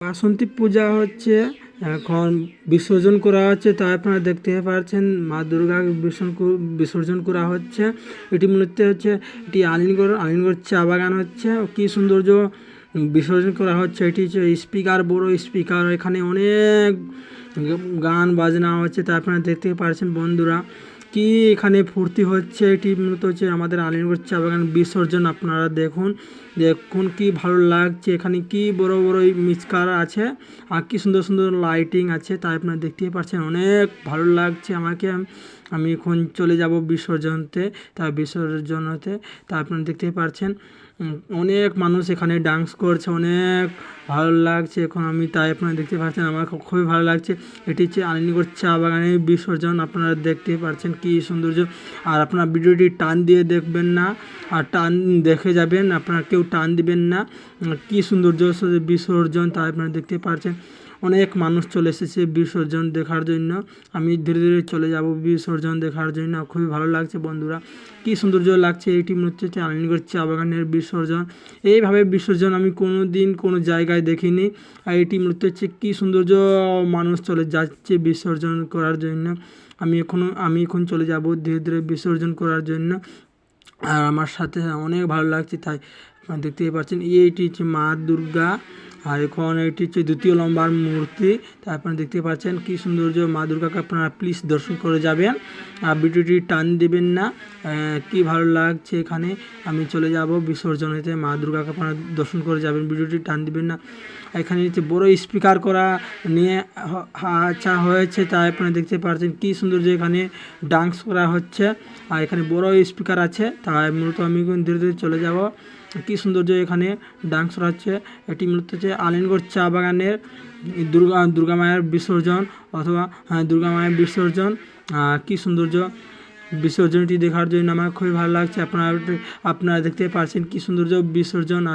বাসন্তী পূজা হচ্ছে, এখন বিসর্জন করা হচ্ছে। তাই আপনারা দেখতে পাচ্ছেন মা দুর্গাকে বিসর্জন করা হচ্ছে। এটি মূলত হচ্ছে এটি আলিনগড় চা বাগান হচ্ছে। কি সৌন্দর্য বিসর্জন করা হচ্ছে। এটি হচ্ছে স্পিকার, বড় স্পিকার, এখানে অনেক গান বাজনা হচ্ছে। তা আপনারা দেখতে পাচ্ছেন বন্ধুরা, কি এখানে ফুর্তি হচ্ছে। এটি মূলত হচ্ছে আমাদের আলিনগড় চা বাগান বিসর্জন। আপনারা দেখুন কি ভালো লাগছে। এখানে কি বড় বড় মিচকার আছে আর কি সুন্দর সুন্দর লাইটিং আছে। তাই আপনারা দেখতেই পাচ্ছেন, অনেক ভালো লাগছে আমাকে। আমি এখন চলে যাব বিসর্জনতে, তা আপনারা দেখতেই পাচ্ছেন অনেক মানুষ এখানে ডান্স করছে, অনেক ভালো লাগছে এখন আমি। তাই আপনারা দেখতে পাচ্ছেন আমার খুবই ভালো লাগছে। এটি হচ্ছে আলিনগড় চা বাগানের বিসর্জন। আপনারা দেখতেই পাচ্ছেন কি সৌন্দর্য। আর আপনারা ভিডিওটি টান দিয়ে দেখবেন না, আর টান দেখে যাবেন, আপনারা কেউ টান দিবেন না। কি সৌন্দর্য বিসর্জন। তাই আপনারা দেখতে পাচ্ছেন অনেক মানুষ চলে এসেছে বিসর্জন দেখার জন্য। আমি ধীরে ধীরে চলে যাব বিসর্জন দেখার জন্য। খুবই ভালো লাগছে বন্ধুরা, কি সৌন্দর্য লাগছে। এটি হচ্ছে আলিনগড় চা বাগানের বিসর্জন। এইভাবে বিসর্জন আমি কোনো দিন কোনো জায়গায় দেখিনি। আর এটি মূলত হচ্ছে কি সৌন্দর্য, মানুষ চলে যাচ্ছে বিসর্জন করার জন্য। আমি এখন চলে যাব ধীরে ধীরে বিসর্জন করার জন্য। আর আমার সাথে অনেক ভালো লাগছে। তাই আপনারা দেখতেই পাচ্ছেন এইটি হচ্ছে মা দুর্গা। আর এখন এটি হচ্ছে দ্বিতীয় লম্বার মূর্তি। তাই আপনারা দেখতে পাচ্ছেন কি সৌন্দর্য। মা দুর্গাকে আপনারা প্লিজ দর্শন করে যাবেন, আর ভিডিওটি টান দিবেন না। কি ভালো লাগছে এখানে। আমি চলে যাব বিসর্জনেতে, মা দুর্গাকে আপনারা দর্শন করে যাবেন, ভিডিওটি টান দিবেন না। এখানে হচ্ছে বড় স্পিকার করা নিয়ে আচ্ছা হয়েছে। তাই আপনারা দেখতে পাচ্ছেন কি সৌন্দর্য, এখানে ডান্স করা হচ্ছে। আর এখানে বড় স্পিকার আছে। তাই মূলত আমি ধীরে ধীরে চলে যাব। কি সৌন্দর্য এখানে ডান্স করা হচ্ছে। এটি মূলত হচ্ছে আলিনগড় চা বাগানের দুর্গা মায়ের বিসর্জন, অথবা দুর্গা মায়ের বিসর্জন। কি সৌন্দর্য বিসর্জনটি দেখার জন্য আমার খুবই ভালো লাগছে। আপনারা দেখতে পাচ্ছেন কি সৌন্দর্য বিসর্জন। আর